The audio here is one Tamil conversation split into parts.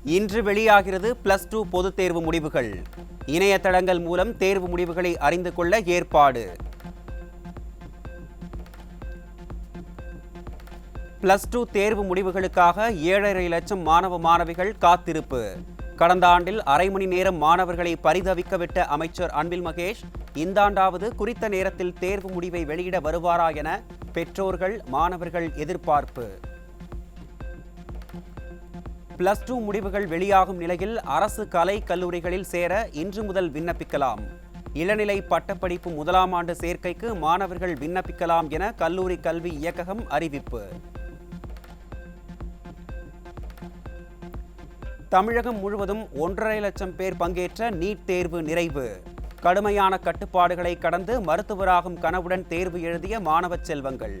இன்று வெளியாகிறது +2 பொதுத் தேர்வு முடிவுகள். இணையதளங்கள் மூலம் தேர்வு முடிவுகளை அறிந்து கொள்ள ஏற்பாடு. +2 தேர்வு முடிவுகளுக்காக 7.5 லட்சம் மாணவ மாணவிகள் காத்திருப்பு. கடந்த ஆண்டில் அரை மணி நேரம் மாணவர்களை பரிதவிக்க விட்ட அமைச்சர் அன்பில் மகேஷ் இந்த ஆண்டாவது குறித்த நேரத்தில் தேர்வு முடிவை வெளியிட வருவாரா என பெற்றோர்கள் மாணவர்கள் எதிர்பார்ப்பு. +2 முடிவுகள் வெளியாகும் நிலையில் அரசு கலை கல்லூரிகளில் சேர இன்று முதல் விண்ணப்பிக்கலாம். இளநிலை பட்டப்படிப்பு முதலாம் ஆண்டு சேர்க்கைக்கு மாணவர்கள் விண்ணப்பிக்கலாம் என கல்லூரி கல்வி இயக்ககம் அறிவிப்பு. தமிழகம் முழுவதும் 1.5 லட்சம் பேர் பங்கேற்ற நீட் தேர்வு நிறைவு. கடுமையான கட்டுப்பாடுகளை கடந்து மருத்துவராகும் கனவுடன் தேர்வு எழுதிய மாணவ செல்வங்கள்.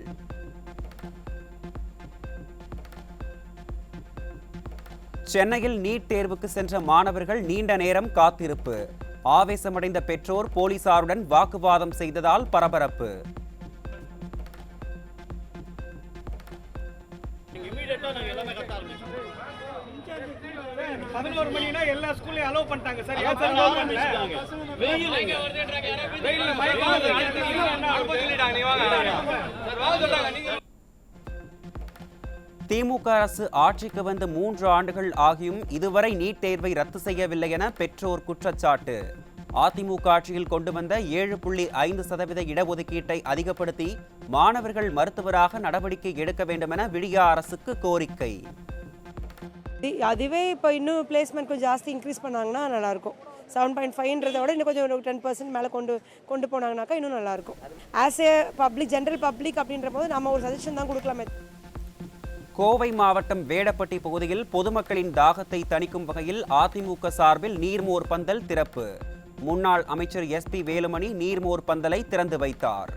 சென்னையில் நீட் தேர்வுக்கு சென்ற மாணவர்கள் நீண்ட நேரம் காத்திருப்பு. ஆவேசமடைந்த பெற்றோர் போலீசாருடன் வாக்குவாதம் செய்ததால் பரபரப்பு. திமுக அரசு ஆட்சிக்கு வந்து 3 ஆண்டுகள் ஆகியும் இதுவரை நீட் தேர்வை ரத்து செய்யவில்லை என பெற்றோர் குற்றச்சாட்டு. அதிமுக ஆட்சியில் கொண்டு வந்த 7.5% இடஒதுக்கீட்டை அதிகப்படுத்தி மாணவர்கள் மருத்துவராக நடவடிக்கை எடுக்க வேண்டும் என விடியா அரசுக்கு கோரிக்கை. அதுவே இப்போ இன்னும் பிளேஸ்மெண்ட் கொஞ்சம் ஜாஸ்தி இன்க்ரீஸ் பண்ணாங்கன்னா நல்லாயிருக்கும். 7.5ன்றதை விட இன்னும் கொஞ்சம் 10% மேலே கொண்டு போனாங்கனாக்கா இன்னும் நல்லாயிருக்கும். As a public, general public அப்படின்ற போது நம்ம ஒரு சஜஷன் தான் கொடுக்கலாமே. கோவை மாவட்டம் வேடப்பட்டி பகுதியில் பொதுமக்களின் தாகத்தை தணிக்கும் வகையில் அதிமுக சார்பில் நீர்மோர் பந்தல் திறப்பு. முன்னாள் அமைச்சர் SP வேலுமணி நீர்மோர் பந்தலை திறந்து வைத்தார்.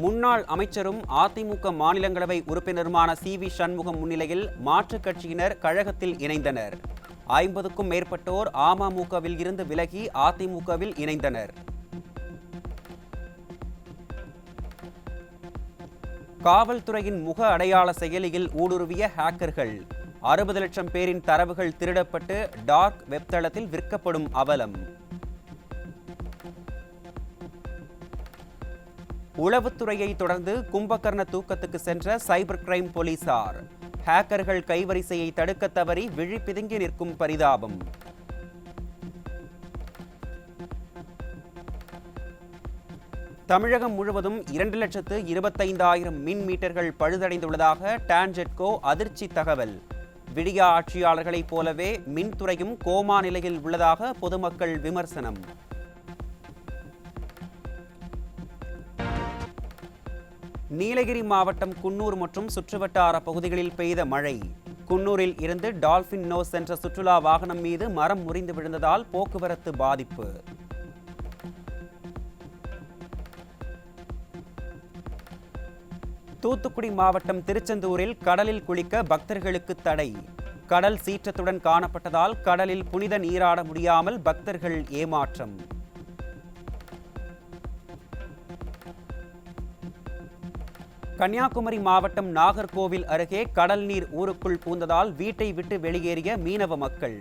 முன்னாள் அமைச்சரும் அதிமுக மாநிலங்களவை உறுப்பினருமான CV சண்முகம் முன்னிலையில் மாற்றுக் கட்சியினர் கழகத்தில் இணைந்தனர். 50க்கும் மேற்பட்டோர் அமமுகவில் இருந்து விலகி அதிமுகவில் இணைந்தனர். காவல்துறையின் முக அடையாள செயலியில் ஊடுருவிய ஹேக்கர்கள். 60 லட்சம் பேரின் தரவுகள் திருடப்பட்டு டார்க் வெப் தளத்தில் விற்கப்படும் அவலம். உளவுத்துறையை தொடர்ந்து கும்பகர்ண தூக்கத்துக்கு சென்ற சைபர் கிரைம் போலீசார். ஹேக்கர்கள் கைவரிசையை தடுக்க தவறி விழி பிதுங்கி நிற்கும் பரிதாபம். தமிழகம் முழுவதும் 2,25,000 மின் மீட்டர்கள் பழுதடைந்துள்ளதாக டான்ஜெட்கோ அதிர்ச்சி தகவல். விடியா ஆட்சியாளர்களைப் போலவே மின்துறையும் கோமா நிலையில் உள்ளதாக பொதுமக்கள் விமர்சனம். நீலகிரி மாவட்டம் குன்னூர் மற்றும் சுற்றுவட்டார பகுதிகளில் பெய்த மழை. குன்னூரில் இருந்து டால்பின் நோஸ் சென்ற சுற்றுலா வாகனம் மீது மரம் முறிந்து விழுந்ததால் போக்குவரத்து பாதிப்பு. தூத்துக்குடி மாவட்டம் திருச்செந்தூரில் கடலில் குளிக்க பக்தர்களுக்கு தடை. கடல் சீற்றத்துடன் காணப்பட்டதால் கடலில் புனித நீராட முடியாமல் பக்தர்கள் ஏமாற்றம். கன்னியாகுமரி மாவட்டம் நாகர்கோவில் அருகே கடல் நீர் ஊருக்குள் பூந்ததால் வீட்டை விட்டு வெளியேறிய மீனவ மக்கள்.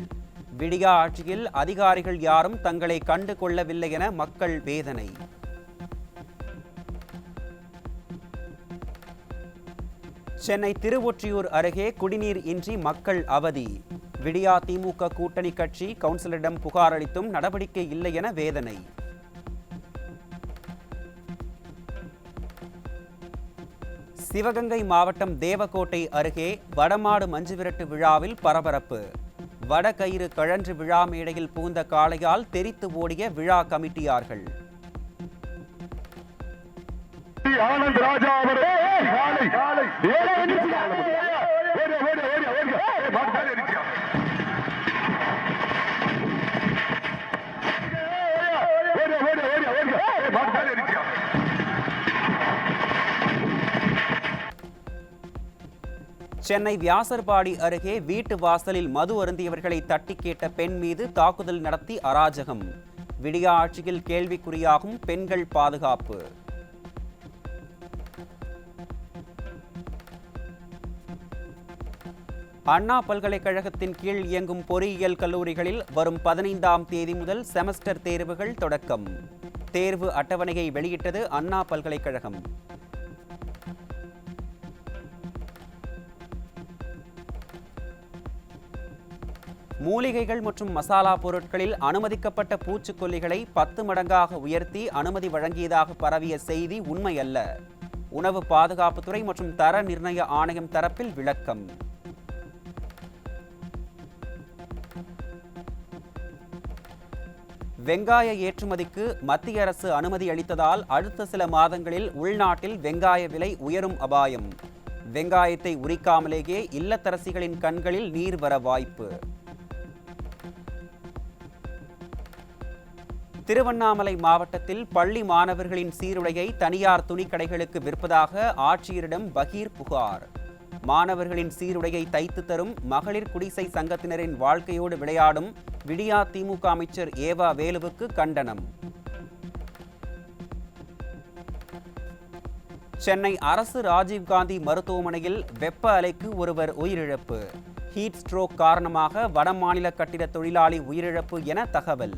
விடியா ஆட்சியில் அதிகாரிகள் யாரும் தங்களை கண்டு கொள்ளவில்லை என மக்கள் வேதனை. சென்னை திருவொற்றியூர் அருகே குடிநீர் இன்றி மக்கள் அவதி. விடியா திமுக கூட்டணி கட்சி கவுன்சிலரிடம் புகார் அளித்தும் நடவடிக்கை இல்லை என வேதனை. சிவகங்கை மாவட்டம் தேவக்கோட்டை அருகே வடமாடு மஞ்சுவிரட்டு விழாவில் பரபரப்பு. வடகயிறு கழன்று விழா மேடையில் புகுந்த காளையால் தெரித்து ஓடிய விழா கமிட்டியார்கள். ஆனந்த் ராஜா சென்னை வியாசர்பாடி அருகே வீட்டு வாசலில் மது அருந்தியவர்களை தட்டி கேட்ட பெண் மீது தாக்குதல் நடத்தி அராஜகம். விடியா ஆட்சியில் கேள்விக்குறியாகும் பெண்கள் பாதுகாப்பு. அண்ணா பல்கலைக்கழகத்தின் கீழ் இயங்கும் பொறியியல் கல்லூரிகளில் வரும் 15ஆம் தேதி முதல் செமஸ்டர் தேர்வுகள் தொடக்கம். தேர்வு அட்டவணையை வெளியிட்டது அண்ணா பல்கலைக்கழகம். மூலிகைகள் மற்றும் மசாலா பொருட்களில் அனுமதிக்கப்பட்ட பூச்சிக்கொல்லிகளை 10 மடங்காக உயர்த்தி அனுமதி வழங்கியதாக பரவிய செய்தி உண்மையல்ல. உணவு பாதுகாப்புத்துறை மற்றும் தர நிர்ணய ஆணையம் தரப்பில் விளக்கம். வெங்காய ஏற்றுமதிக்கு மத்திய அரசு அனுமதி அளித்ததால் அடுத்த சில மாதங்களில் உள்நாட்டில் வெங்காய விலை உயரும் அபாயம். வெங்காயத்தை உரிக்காமலேயே இல்லத்தரசிகளின் கண்களில் நீர் வர வாய்ப்பு. திருவண்ணாமலை மாவட்டத்தில் பள்ளி மாணவர்களின் சீருடையை தனியார் துணிக்கடைகளுக்கு விற்பதாக ஆட்சியரிடம் பகீர் புகார். மாணவர்களின் சீருடையை தைத்து தரும் மகளிர் குடிசை சங்கத்தினரின் வாழ்க்கையோடு விளையாடும் விடியா திமுக அமைச்சர் ஏவா வேலுவுக்கு கண்டனம். சென்னை அரசு ராஜீவ்காந்தி மருத்துவமனையில் வெப்ப அலைக்கு ஒருவர் உயிரிழப்பு. ஹீட் ஸ்ட்ரோக் காரணமாக வடமாநில கட்டிட தொழிலாளி உயிரிழப்பு என தகவல்.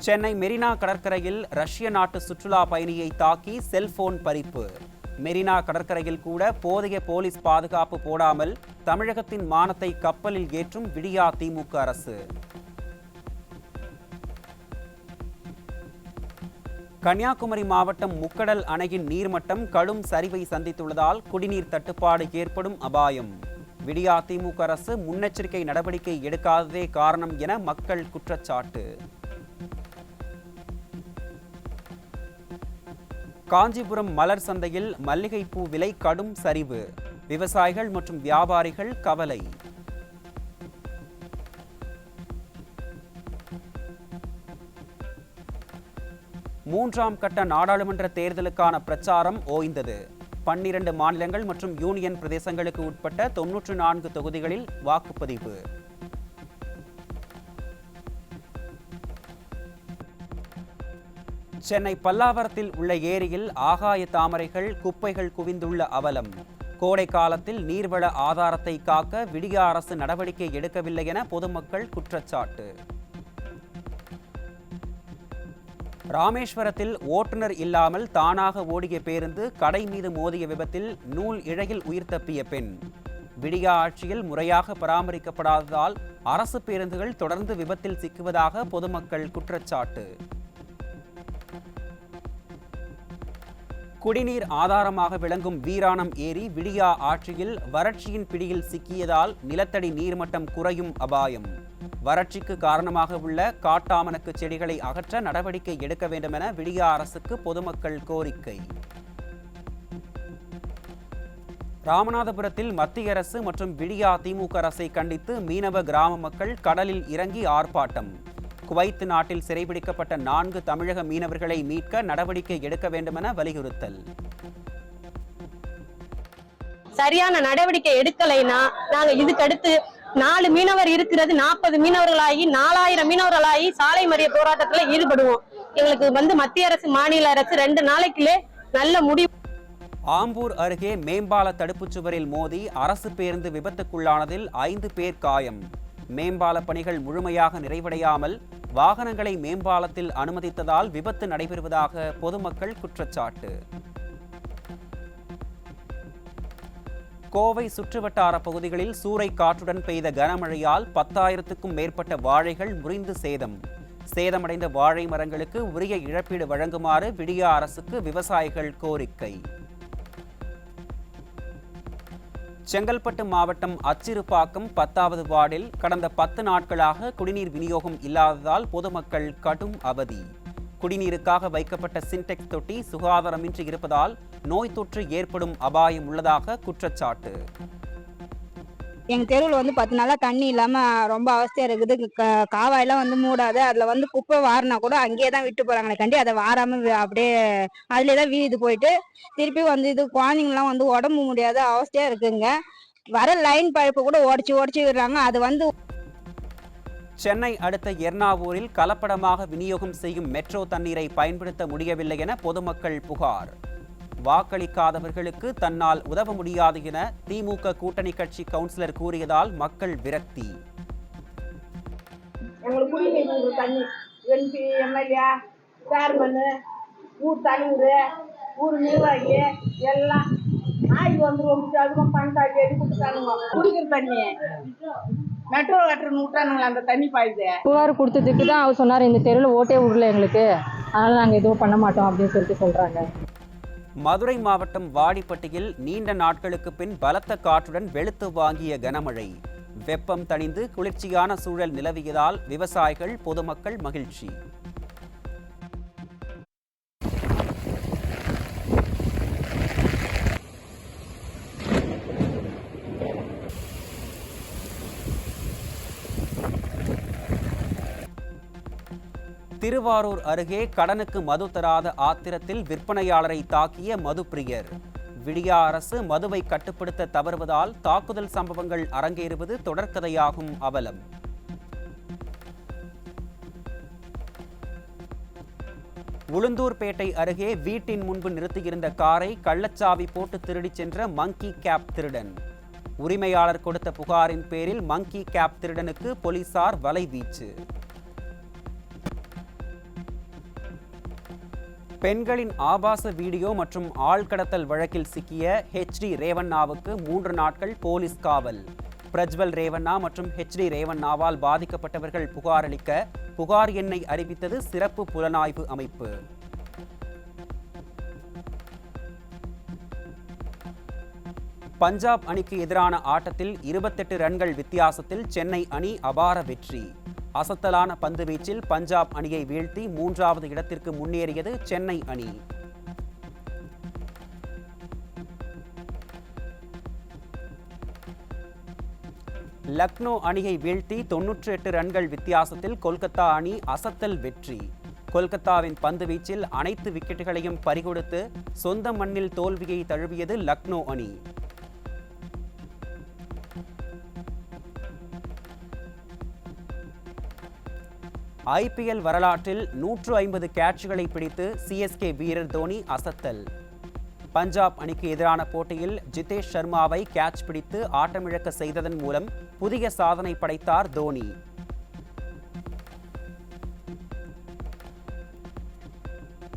சென்னை மெரினா கடற்கரையில் ரஷ்ய நாட்டு சுற்றுலா பயணியை தாக்கி செல்போன் பறிப்பு. மெரினா கடற்கரையில் கூட போதிய போலீஸ் பாதுகாப்பு போடாமல் தமிழகத்தின் மானத்தை கப்பலில் ஏற்றும் விடியா திமுக அரசு. கன்னியாகுமரி மாவட்டம் முக்கடல் அணையின் நீர்மட்டம் கடும் சரிவை சந்தித்துள்ளதால் குடிநீர் தட்டுப்பாடு ஏற்படும் அபாயம். விடியா திமுக அரசு முன்னெச்சரிக்கை நடவடிக்கை எடுக்காததே காரணம் என மக்கள் குற்றச்சாட்டு. காஞ்சிபுரம் மலர் சந்தையில் மல்லிகைப்பூ விலை கடும் சரிவு. விவசாயிகள் மற்றும் வியாபாரிகள் கவலை. மூன்றாம் கட்ட நாடாளுமன்ற தேர்தலுக்கான பிரச்சாரம் ஓய்ந்தது. 12 மாநிலங்கள் மற்றும் யூனியன் பிரதேசங்களுக்கு உட்பட்ட 94 தொகுதிகளில் வாக்குப்பதிவு. சென்னை பல்லாவரத்தில் உள்ள ஏரியில் ஆகாய தாமரைகள் குப்பைகள் குவிந்துள்ள அவலம். கோடை காலத்தில் நீர்வள ஆதாரத்தை காக்க விடியா அரசு நடவடிக்கை எடுக்கவில்லை என பொதுமக்கள் குற்றச்சாட்டு. ராமேஸ்வரத்தில் ஓட்டுநர் இல்லாமல் தானாக ஓடிய பேருந்து கடை மீது மோதிய விபத்தில் நூல் இழையில் உயிர் தப்பிய பெண். விடியா ஆட்சியில் முறையாக பராமரிக்கப்படாததால் அரசு பேருந்துகள் தொடர்ந்து விபத்தில் சிக்குவதாக பொதுமக்கள் குற்றச்சாட்டு. குடிநீர் ஆதாரமாக விளங்கும் வீராணம் ஏரி விடியா ஆட்சியில் வறட்சியின் பிடியில் சிக்கியதால் நிலத்தடி நீர்மட்டம் குறையும் அபாயம். வறட்சிக்கு காரணமாக உள்ள காட்டாமணக்கு செடிகளை அகற்ற நடவடிக்கை எடுக்க வேண்டும் என விடியா அரசுக்கு பொதுமக்கள் கோரிக்கை. ராமநாதபுரத்தில் மத்திய அரசு மற்றும் விடியா திமுக அரசை கண்டித்து மீனவ கிராம மக்கள் கடலில் இறங்கி ஆர்ப்பாட்டம். குவைத் நாட்டில் சிறைபிடிக்கப்பட்ட 4 தமிழக மீனவர்களை மீட்க நடவடிக்கை எடுக்க வேண்டும் என வலியுறுத்தல். சரியான நடவடிக்கை எடுக்கலைன்னா நாங்க இதுக்கடுத்து 4 மீனவர் இருக்கிறது 40 மீனவர்களாகி 4000 மீனவர்களாகி சாலை மறியல் போராட்டத்துல ஈடுபடுவோம். எங்களுக்கு மத்திய அரசு மாநில அரசு 2 நாளைக்குள்ளே நல்ல முடிவு. ஆம்பூர் அருகே மேம்பால தடுப்புச் சுவரில் மோதி அரசு பேருந்து விபத்துக்குள்ளானதில் 5 பேர் காயம். மேம்பால பணிகள் முழுமையாக நிறைவடையாமல் வாகனங்களை மேம்பாலத்தில் அனுமதித்ததால் விபத்து நடைபெறுவதாக பொதுமக்கள் குற்றச்சாட்டு. கோவை சுற்றுவட்டார பகுதிகளில் சூறை காற்றுடன் பெய்த கனமழையால் 10,000க்கும் மேற்பட்ட வாழைகள் முறிந்து சேதம். சேதமடைந்த வாழை மரங்களுக்கு உரிய இழப்பீடு வழங்குமாறு விடியா அரசுக்கு விவசாயிகள் கோரிக்கை. செங்கல்பட்டு மாவட்டம் அச்சிறுபாக்கம் 10வது வார்டில் கடந்த 10 நாட்களாக குடிநீர் விநியோகம் இல்லாததால் பொதுமக்கள் கடும் அவதி. குடிநீருக்காக வைக்கப்பட்ட சின்டெக்ஸ் தொட்டி சுகாதாரமின்றி இருப்பதால் நோய் தொற்று ஏற்படும் அபாயம் உள்ளதாக குற்றச்சாட்டு. எங்கள் தெருவில் 10 நாளாக தண்ணி இல்லாமல் ரொம்ப அவஸ்தையாக இருக்குது. காவாயெல்லாம் மூடாது. அதில் குப்பை வாரினா கூட அங்கேயே தான் விட்டு போகிறாங்களே கண்டி அதை வாராமல் அப்படியே அதிலே தான் வீடு போயிட்டு திருப்பி இது குழந்தைங்களாம் உடம்பு முடியாத அவஸ்தையாக இருக்குங்க. வர லைன் பைப்பு கூட உடச்சி விடுறாங்க. அது சென்னை அடுத்த எர்ணாவூரில் கலப்படமாக விநியோகம் செய்யும் மெட்ரோ தண்ணீரை பயன்படுத்த முடியவில்லை என பொதுமக்கள் புகார். வாக்களிக்காதவர்களுக்கு தன்னால் உதவ முடியாது என திமுக கூட்டணி கட்சி கவுன்சிலர் கூறியதால் மக்கள் விரக்தி. எங்களுக்கு குடிநீர் தண்ணி எம்பி எம்எல்ஏ சேர்மன் ஊர் தலைவர் ஊர் நிர்வாகி எல்லாம் ஆய்வு வந்துருவோம். அதுக்கும் பணத்தாக்கி எடுத்து கொடுத்தானுங்க. குடிக்கிற தண்ணி மெட்ரோ வாட்டர் விட்டானுங்களா அந்த தண்ணி பாயுது. புகார் கொடுத்ததுக்கு தான் அவர் சொன்னார் இந்த தெருவில் ஓட்டே விடல எங்களுக்கு, அதனால நாங்கள் எதுவும் பண்ண மாட்டோம் அப்படின்னு சொல்லிட்டு சொல்றாங்க. மதுரை மாவட்டம் வாடிப்பட்டியில் நீண்ட நாட்களுக்கு பின் பலத்த காற்றுடன் வெளுத்து வாங்கிய கனமழை. வெப்பம் தணிந்து குளிர்ச்சியான சூழல் நிலவியதால் விவசாயிகள் பொதுமக்கள் மகிழ்ச்சி. திருவாரூர் அருகே கடனுக்கு மது தராத ஆத்திரத்தில் விற்பனையாளரை தாக்கிய மதுப்பிரியர். விடியா அரசு மதுவை கட்டுப்படுத்த தவறுவதால் தாக்குதல் சம்பவங்கள் அரங்கேறுவது தொடர்கதையாகும் அவலம். உளுந்தூர்பேட்டை அருகே வீட்டின் முன்பு நிறுத்தியிருந்த காரை கள்ளச்சாவி போட்டு திருடிச் சென்ற மங்கி கேப் திருடன். உரிமையாளர் கொடுத்த புகாரின் பேரில் மங்கி கேப் திருடனுக்கு போலீசார் வலைவீச்சு. பெண்களின் ஆபாச வீடியோ மற்றும் ஆள்கடத்தல் வழக்கில் சிக்கிய HD ரேவண்ணாவுக்கு 3 நாட்கள் போலீஸ் காவல். பிரஜ்வல் ரேவண்ணா மற்றும் HD ரேவண்ணாவால் பாதிக்கப்பட்டவர்கள் புகார் அளிக்க புகார் எண்ணை அறிவித்தது சிறப்பு புலனாய்வு அமைப்பு. பஞ்சாப் அணிக்கு எதிரான ஆட்டத்தில் 28 ரன்கள் வித்தியாசத்தில் சென்னை அணி அபார வெற்றி. அசத்தலான பந்து வீச்சில் பஞ்சாப் அணியை வீழ்த்தி 3வது இடத்திற்கு முன்னேறியது சென்னை அணி. லக்னோ அணியை வீழ்த்தி 98 ரன்கள் வித்தியாசத்தில் கொல்கத்தா அணி அசத்தல் வெற்றி. கொல்கத்தாவின் பந்து வீச்சில் அனைத்து விக்கெட்டுகளையும் பறிகொடுத்து சொந்த மண்ணில் தோல்வியை தழுவியது லக்னோ அணி. IPL வரலாற்றில் 150 கேட்சுகளை பிடித்து CSK வீரர் தோனி அசத்தல். பஞ்சாப் அணிக்கு எதிரான போட்டியில் ஜிதேஷ் சர்மாவை கேட்ச் பிடித்து ஆட்டமிழக்க செய்ததன் மூலம் புதிய சாதனை படைத்தார் தோனி.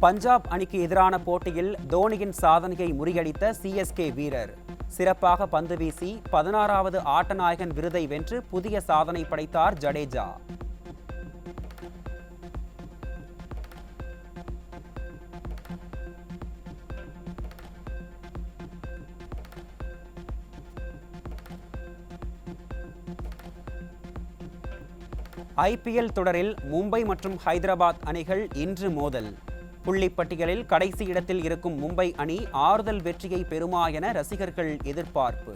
பஞ்சாப் அணிக்கு எதிரான போட்டியில் தோனியின் சாதனையை முறியடித்த CSK வீரர் சிறப்பாக பந்து வீசி 16வது ஆட்டநாயகன் விருதை வென்று புதிய சாதனை படைத்தார் ஜடேஜா. IPL தொடரில் மும்பை மற்றும் ஹைதராபாத் அணிகள் இன்று மோதல். புள்ளிப்பட்டியலில் கடைசி இடத்தில் இருக்கும் மும்பை அணி ஆறுதல் வெற்றியை பெறுமா என ரசிகர்கள் எதிர்பார்ப்பு.